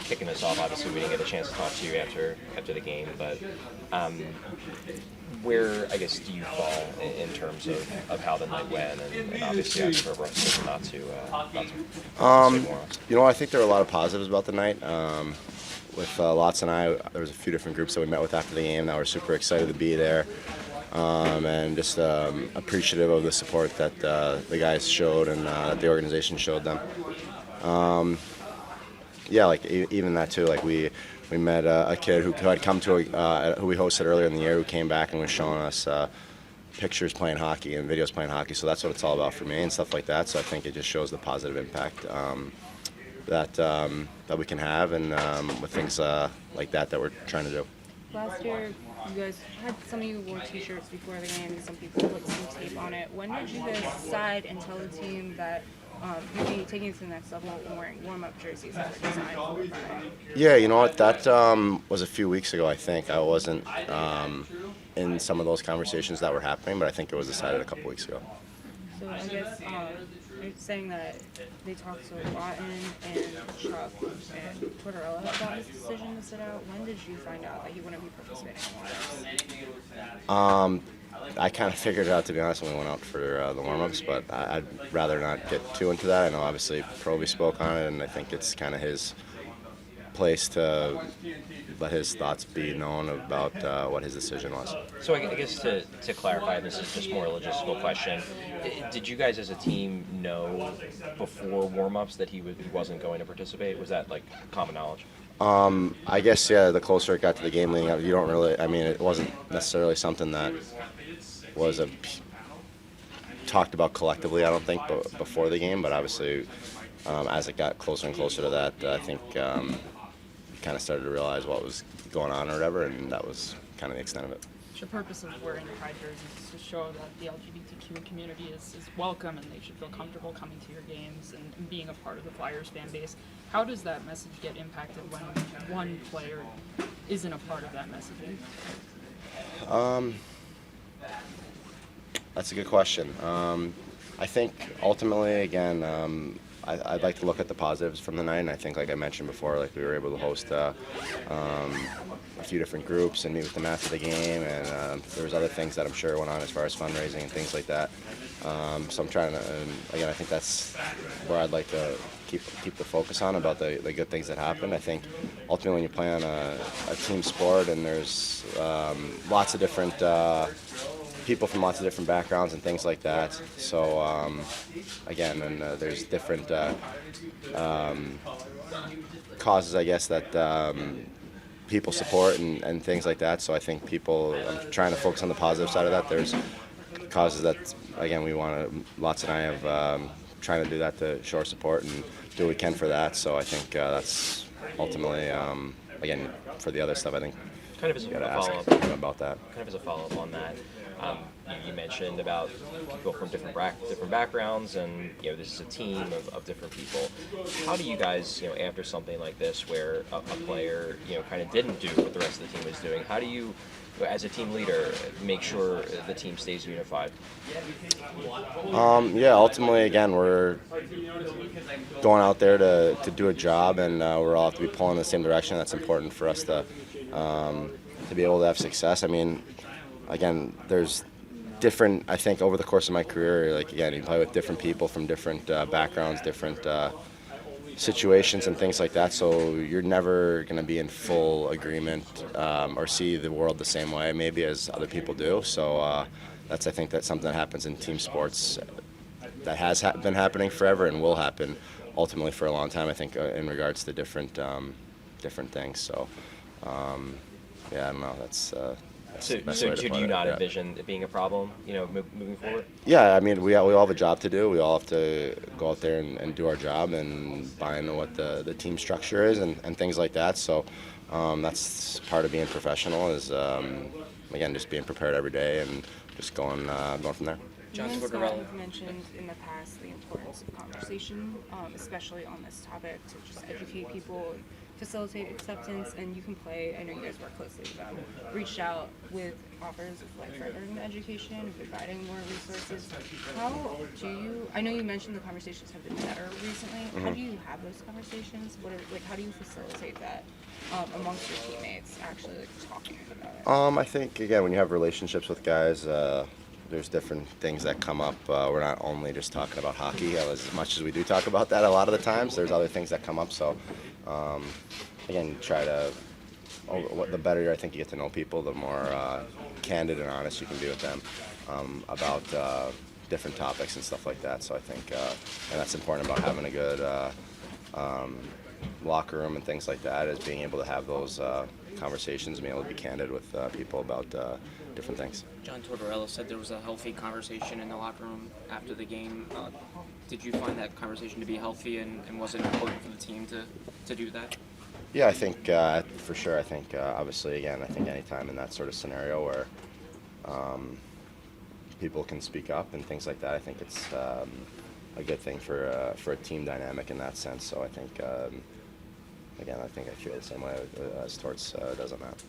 kicking us off, obviously we didn't get a chance to talk to you after the game, but where, I guess, do you fall in terms of how the night went, and obviously after a rough season not to say more? I think there were a lot of positives about the night. With Lots and I, there was a few different groups that we met with after the game that were super excited to be there, and just appreciative of the support that the guys showed and that the organization showed them. Even that too. Like we met a kid who had come to who we hosted earlier in the year, who came back and was showing us pictures playing hockey and videos playing hockey. So that's what it's all about for me and stuff like that. So I think it just shows the positive impact that we can have, and with things like that we're trying to do. Last year, you guys had some of you wore T-shirts before the game. Some people put some tape on it. When did you guys decide and tell the team that you'd be taking it to the next level and wearing warm-up jerseys that were designed for the night? Yeah, you know what? That was a few weeks ago, I think. I wasn't in some of those conversations that were happening, but I think it was decided a couple weeks ago. So I guess you're saying that they talked to Lawton and Chuck and Tortorella about his decision to sit out. When did you find out that he wouldn't be participating in warm-ups? I kind of figured it out, to be honest, when we went out for the warm-ups, but I'd rather not get too into that. I know obviously Proby spoke on it, and I think it's kind of his place to let his thoughts be known about what his decision was. So I guess to clarify, this is just more a logistical question. Did you guys as a team know before warm-ups that he wasn't going to participate? Was that like common knowledge? I guess, yeah, the closer it got to the game leading up, you don't really, it wasn't necessarily something that was talked about collectively, I don't think, before the game, but obviously as it got closer and closer to that, I think kind of started to realize what was going on or whatever, and that was kind of the extent of it. The purpose of wearing the pride jerseys is to show that the LGBTQ community is welcome and they should feel comfortable coming to your games and being a part of the Flyers fan base. How does that message get impacted when one player isn't a part of that messaging? That's a good question. I think ultimately, again, I'd like to look at the positives from the night, and I think, like I mentioned before, like we were able to host a few different groups and meet with them after the game, and there was other things that I'm sure went on as far as fundraising and things like that. So I'm trying to, again, I think that's where I'd like to keep the focus on, about the good things that happened. I think ultimately when you play on a team sport and there's lots of different people from lots of different backgrounds and things like that. So again, and there's different causes, I guess, that people support and things like that. So I think I'm trying to focus on the positive side of that. There's causes that, again, Lots and I have trying to do that to show our support and do what we can for that. So I think that's ultimately, again, for the other stuff, I think kind of as you got to a ask follow-up about that. Kind of as a follow-up on that, you mentioned about people from different backgrounds, and this is a team of different people. How do you guys, after something like this, where a player, kind of didn't do what the rest of the team was doing, how do you, as a team leader, make sure the team stays unified? Ultimately, again, we're going out there to do a job, and we're all have to be pulling in the same direction. That's important for us to be able to have success. Again, there's different, I think, over the course of my career, like, again, you play with different people from different backgrounds, different situations and things like that, so you're never going to be in full agreement or see the world the same way maybe as other people do. So I think that's something that happens in team sports that has been happening forever and will happen ultimately for a long time, I think, in regards to different things. So I don't know, that's So do you not envision it being a problem, moving forward? Yeah, we all have a job to do. We all have to go out there and do our job and buy into what the team structure is and things like that. So that's part of being professional is, again, just being prepared every day and just going from there. John Tortorella have mentioned in the past the importance of conversation, especially on this topic, to just educate people. facilitate acceptance, and you can play. I know you guys work closely with them. Reached out with offers of like furthering the education, providing more resources. How do you? I know you mentioned the conversations have been better recently. How do you have those conversations? How do you facilitate that amongst your teammates? Actually, like talking about it. I think again, when you have relationships with guys, there's different things that come up. We're not only just talking about hockey, as much as we do talk about that a lot of the times. There's other things that come up. So, again, try to. The better I think you get to know people, the more candid and honest you can be with them about different topics and stuff like that. So I think, and that's important about having a good locker room and things like that, is being able to have those conversations and being able to be candid with people about different things. John Tortorella said there was a healthy conversation in the locker room after the game. Did you find that conversation to be healthy, and was it important for the team to do that? Yeah, I think for sure. I think obviously, again, I think anytime in that sort of scenario where people can speak up and things like that, I think it's a good thing for a team dynamic in that sense. So I think, again, I think I feel the same way as Torts does on that.